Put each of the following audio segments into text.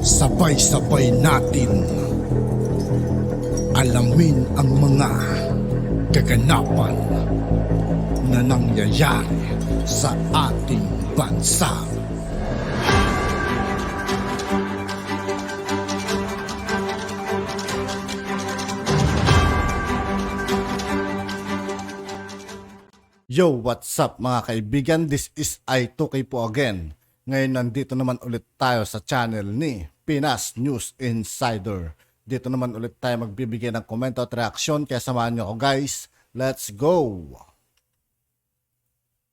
Sabay-sabay natin alamin ang mga kaganapan na nangyayari sa ating bansa. Yo, what's up mga kaibigan? This is I2K po again. Ngayon nandito naman ulit tayo sa channel ni Pinas News Insider. Dito naman ulit tayo magbibigay ng komento at reaksyon, kaya samahan nyo ako guys. Let's go!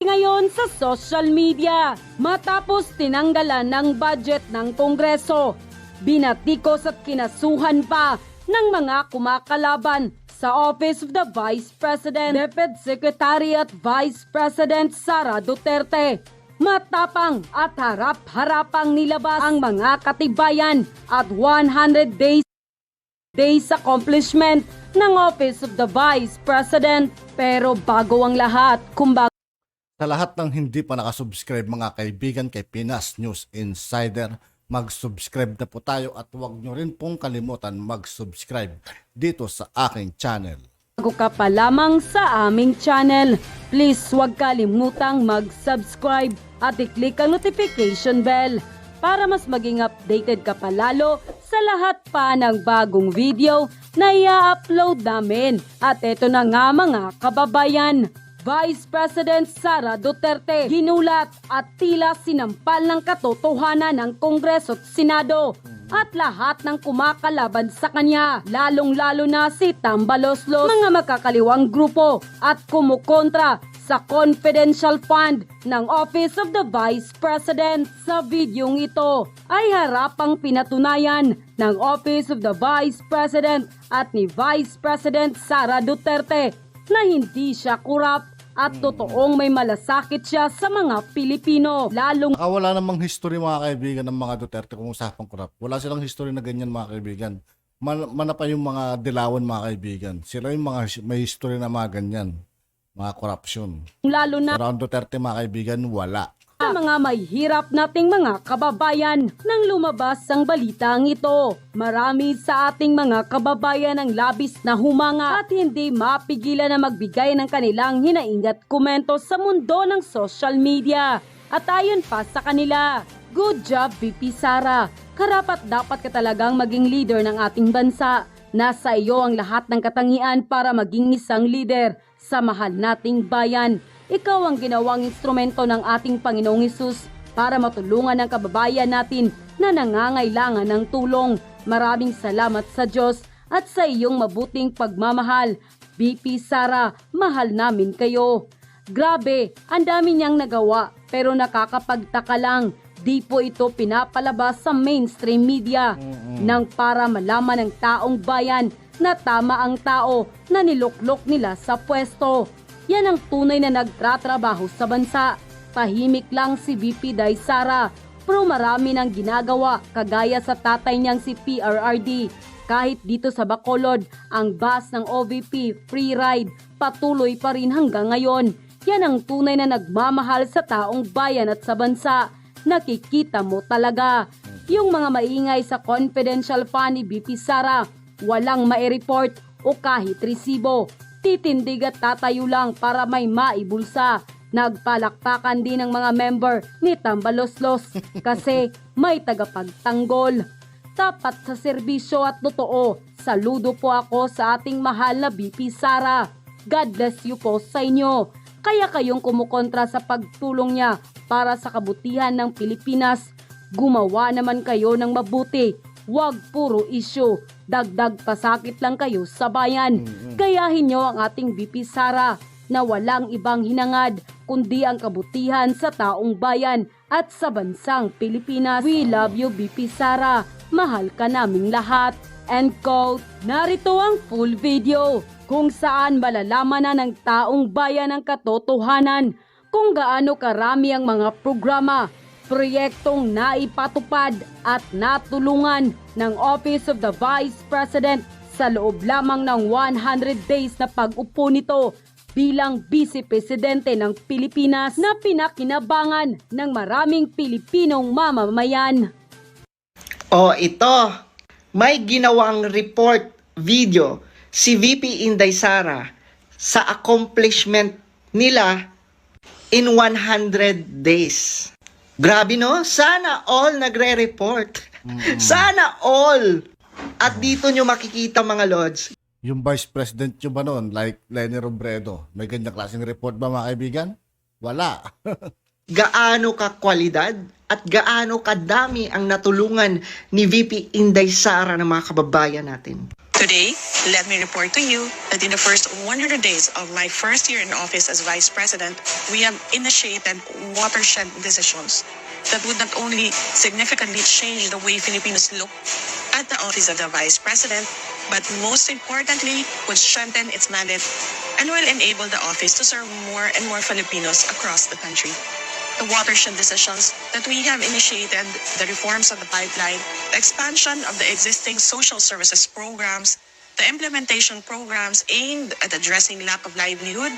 Ngayon sa social media, matapos tinanggalan ng budget ng Kongreso, binatikos at kinasuhan pa ng mga kumakalaban sa Office of the Vice President, Deputy Secretary at Vice President Sara Duterte. Matapang at harap-harapang nilabas ang mga katibayan at 100 days accomplishment ng Office of the Vice President. Pero bago ang lahat, Sa lahat ng hindi pa nakasubscribe mga kaibigan kay Pinas News Insider, mag-subscribe na po tayo at huwag nyo rin pong kalimutan mag-subscribe dito sa aking channel. Bago ka pa lamang sa aming channel, please huwag kalimutang mag-subscribe at i-click ang notification bell para mas maging updated ka pa lalo sa lahat pa ng bagong video na i-upload namin. At eto na nga mga kababayan, Vice President Sara Duterte ginulat at tila sinampal ng katotohanan ng Kongreso at Senado at lahat ng kumakalaban sa kanya, lalong-lalo na si Tambaloslos, mga makakaliwang grupo at kumukontra sa confidential fund ng Office of the Vice President. Sa videong ito ay harapang pinatunayan ng Office of the Vice President at ni Vice President Sara Duterte na hindi siya kurap at totoong may malasakit siya sa mga Pilipino. Wala namang history mga kaibigan ng mga Duterte kung usapang korap. Wala silang history na ganyan mga kaibigan. Mana pa yung mga dilawan mga kaibigan. Sila yung mga may history na mga ganyan. Mga corruption. Lalo na pero ang Duterte mga kaibigan, wala. Sa mga may hirap nating mga kababayan nang lumabas ang balitang ito. Marami sa ating mga kababayan ang labis na humanga at hindi mapigilan na magbigay ng kanilang hinaingat komento sa mundo ng social media. At ayon pa sa kanila, good job VP Sara. Karapat dapat ka talagang maging leader ng ating bansa. Nasa iyo ang lahat ng katangian para maging isang leader sa mahal nating bayan. Ikaw ang ginawang instrumento ng ating Panginoong Hesus para matulungan ang kababayan natin na nangangailangan ng tulong. Maraming salamat sa Diyos at sa iyong mabuting pagmamahal. VP Sara, mahal namin kayo. Grabe, ang dami niyang nagawa pero nakakapagtaka lang. Di po ito pinapalabas sa mainstream media nang para malaman ng taong bayan na tama ang tao na niluklok nila sa pwesto. Yan ang tunay na nagtratrabaho sa bansa. Tahimik lang si VP Sara, pero marami nang ginagawa kagaya sa tatay niyang si PRRD. Kahit dito sa Bacolod, ang bus ng OVP free ride patuloy pa rin hanggang ngayon. Yan ang tunay na nagmamahal sa taong bayan at sa bansa. Nakikita mo talaga. Yung mga maingay sa confidential fund ni VP Sara, walang mai-report o kahit resibo. Titindig at tatayo lang para may maibulsa. Nagpalakpakan din ng mga member ni Tambaloslos kasi may tagapagtanggol. Tapat sa serbisyo at totoo, saludo po ako sa ating mahal na VP Sara. God bless you po sa inyo. Kaya kayong kumukontra sa pagtulong niya para sa kabutihan ng Pilipinas. Gumawa naman kayo ng mabuti. Huwag puro issue. Dagdag pasakit lang kayo sa bayan. Gayahin nyo ang ating VP Sara na walang ibang hinangad kundi ang kabutihan sa taong bayan at sa bansang Pilipinas. We love you VP Sara. Mahal ka naming lahat. End quote. Narito ang full video kung saan malalaman na ng taong bayan ang katotohanan kung gaano karami ang mga programa, proyektong naipatupad at natulungan ng Office of the Vice President sa loob lamang ng 100 days na pag-upo nito bilang Vice Presidente ng Pilipinas na pinakinabangan ng maraming Pilipinong mamamayan. O ito, may ginawang report video si VP Inday Sara sa accomplishment nila in 100 days. Grabe no? Sana all nagre-report. Sana all. At dito nyo makikita mga lords, Yung vice president nyo ba noon, like Lenny Robredo, may ganyang klaseng report ba mga kaibigan? Wala. gaano ka kwalidad at gaano kadami ang natulungan ni VP Inday Sara ng mga kababayan natin. Today, let me report to you that in the first 100 days of my first year in office as Vice President, we have initiated watershed decisions that would not only significantly change the way Filipinos look at the office of the Vice President, but most importantly, would strengthen its mandate and will enable the office to serve more and more Filipinos across the country. The watershed decisions that we have initiated, the reforms of the pipeline, the expansion of the existing social services programs, the implementation programs aimed at addressing lack of livelihood,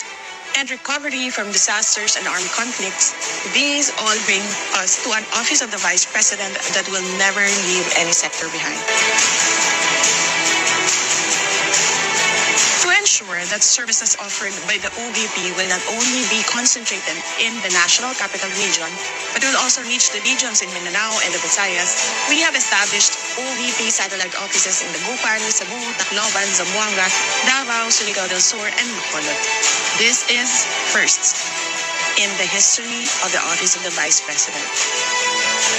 and recovery from disasters and armed conflicts, these all bring us to an office of the Vice President that will never leave any sector behind. To ensure that services offered by the OVP will not only be concentrated in the National Capital Region, but will also reach the regions in Mindanao and the Visayas, we have established OVP satellite offices in Dagupan, Cebu, Tacloban, Zamboanga, Davao, Surigao del Sur, and Bacolod. This is first in the history of the Office of the Vice President.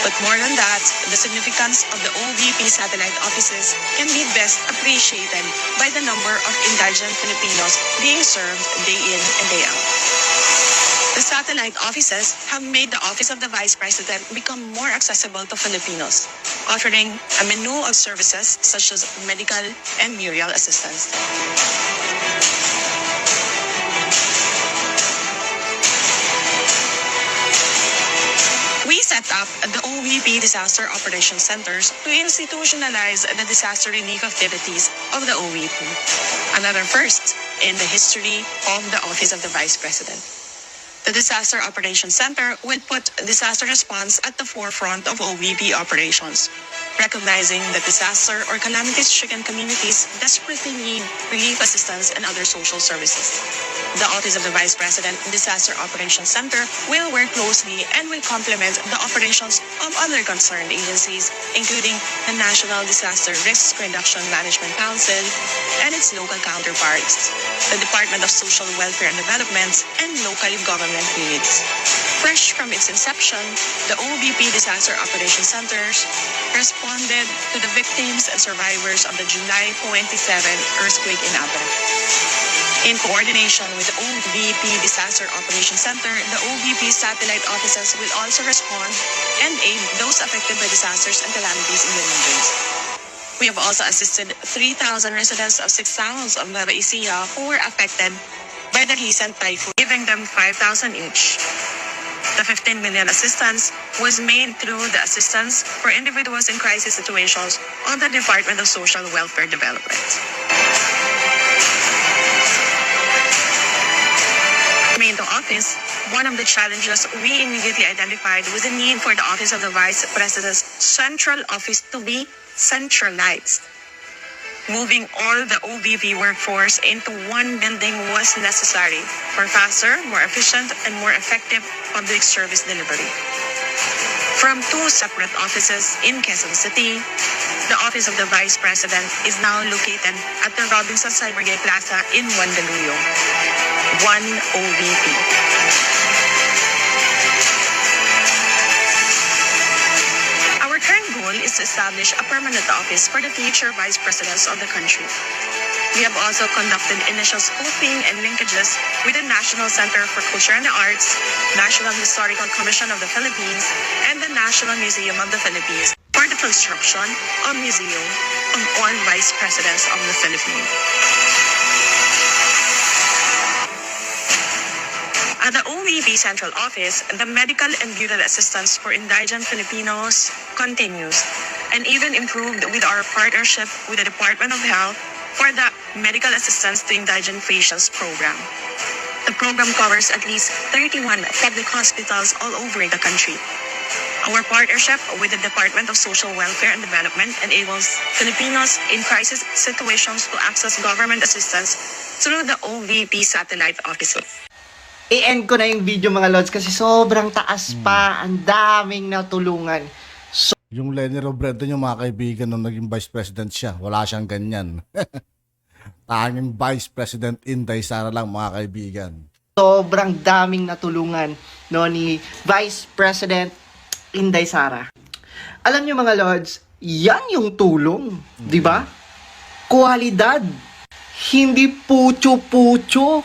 But more than that, the significance of the OVP satellite offices can be best appreciated by the number of indigent Filipinos being served day in and day out. The satellite offices have made the Office of the Vice President become more accessible to Filipinos, offering a menu of services such as medical and burial assistance. We set up the OVP Disaster Operations Centers to institutionalize the disaster relief activities of the OVP. Another first in the history of the Office of the Vice President. The Disaster Operations Center will put disaster response at the forefront of OVP operations, recognizing that disaster or calamity-stricken communities desperately need relief assistance and other social services. The Office of the Vice President Disaster Operations Center will work closely and will complement the operations of other concerned agencies, including the National Disaster Risk Reduction Management Council and its local counterparts, the Department of Social Welfare and Development, and local government units. Fresh from its inception, the OVP Disaster Operations Centers responded to the victims and survivors of the July 27 earthquake in Abra. In coordination with the OVP Disaster Operations Center, the OVP satellite offices will also respond and aid those affected by disasters and calamities in the regions. We have also assisted 3,000 residents of 6 towns of Nueva Ecija who were affected by the recent typhoon, giving them 5,000 each. The 15 million assistance was made through the Assistance for Individuals in Crisis Situations of the Department of Social Welfare Development. Coming into office, one of the challenges we immediately identified was the need for the Office of the Vice President's central office to be centralized. Moving all the OVP workforce into one building was necessary for faster, more efficient, and more effective public service delivery. From 2 separate offices in Quezon City, the Office of the Vice President is now located at the Robinson Cybergate Plaza in Mandaluyong. One OVP. Our current goal is to establish a permanent office for the future vice presidents of the country. We have also conducted initial scoping and linkages with the National Center for Culture and the Arts, National Historical Commission of the Philippines, and the National Museum of the Philippines for the construction of museum of all vice presidents of the Philippines. At the OVP Central Office, the medical and burial assistance for indigent Filipinos continues and even improved with our partnership with the Department of Health for the Medical Assistance to Indigent Patients program. The program covers at least 31 public hospitals all over the country. Our partnership with the Department of Social Welfare and Development enables Filipinos in crisis situations to access government assistance through the OVP satellite offices. I-end ko na yung video mga lods kasi sobrang taas pa, ang daming natulungan. Yung Lenny Robredo yung mga kaibigan nung naging vice president siya, wala siyang ganyan. Tanging vice president Inday Sara lang mga kaibigan. Sobrang daming natulungan no ni Vice President Inday Sara. Alam niyo mga lords, yan yung tulong, di ba? Kualidad, hindi pucho-pucho,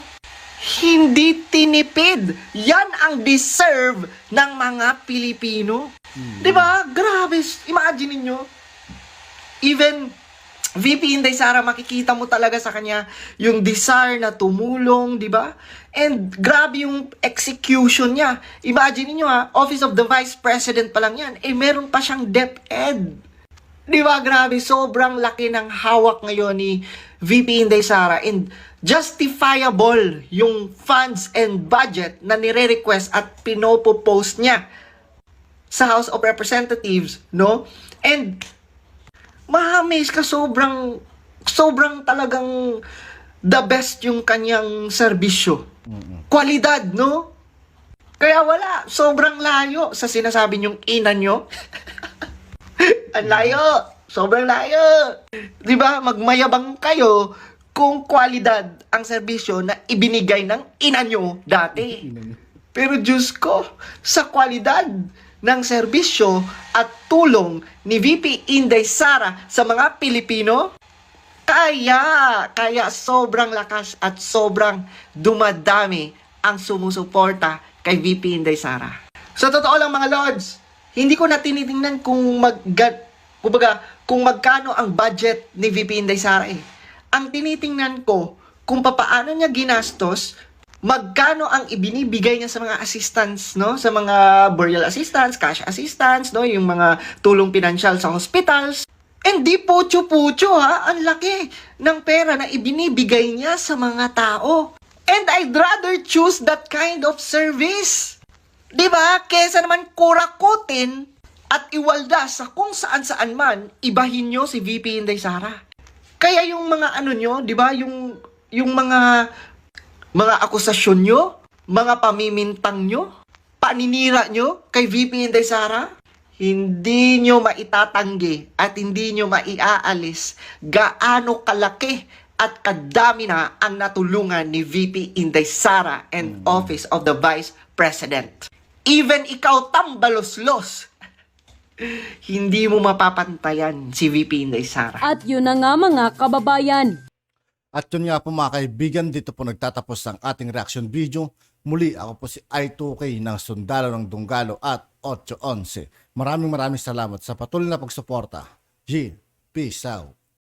hindi tinipid. Yan ang deserve ng mga Pilipino. Di ba? Grabe, imagine niyo. Even VP Inday Sara, makikita mo talaga sa kanya yung desire na tumulong, di ba? And grabe yung execution niya. Imagine niyo Office of the Vice President pa lang yan. Meron pa siyang DepEd. Di ba? Grabe, sobrang laki ng hawak ngayon ni VP Inday Sara. And justifiable yung funds and budget na nire-request at pinopopost niya sa House of Representatives, no? And ma-amaze ka, sobrang talagang the best yung kanyang serbisyo. Kwalidad, no? Kaya wala, sobrang layo sa sinasabi niyong ina nyo. Ang layo, sobrang layo. Di ba? Magmayabang kayo kung kwalidad ang serbisyo na ibinigay ng ina nyo dati. Pero Diyos ko, sa kwalidad ng serbisyo at tulong ni VP Inday Sara sa mga Pilipino, kaya sobrang lakas at sobrang dumadami ang sumusuporta kay VP Inday Sara. Sa totoo lang mga lords, hindi ko na tinitingnan kung magkano ang budget ni VP Inday Sara eh. Ang tinitingnan ko kung papaano niya ginastos, magkano ang ibinibigay niya sa mga assistants, no? Sa mga burial assistants, cash assistants, no? Yung mga tulong pinansyal sa hospitals. And di pucho-pucho ang laki ng pera na ibinibigay niya sa mga tao. And I'd rather choose that kind of service. Di ba? Kesa naman kurakutin at iwalda sa kung saan-saan man, ibahin nyo si VP Inday Sara. Kaya yung mga ano nyo, di ba? Yung mga akusasyon nyo, mga pamimintang nyo, paninira nyo kay VP Inday Sara, hindi nyo maitatanggi at hindi nyo maiaalis gaano kalaki at kadami na ang natulungan ni VP Inday Sara and Office of the Vice President. Even ikaw tambaloslos, hindi mo mapapantayan si VP Inday Sara. At yun na nga mga kababayan. At yun nga po mga kaibigan, dito po nagtatapos ang ating reaction video. Muli ako po si I2K ng Sundalo ng Dunggalo at 811. Maraming salamat sa patuloy na pagsuporta. G, peace out.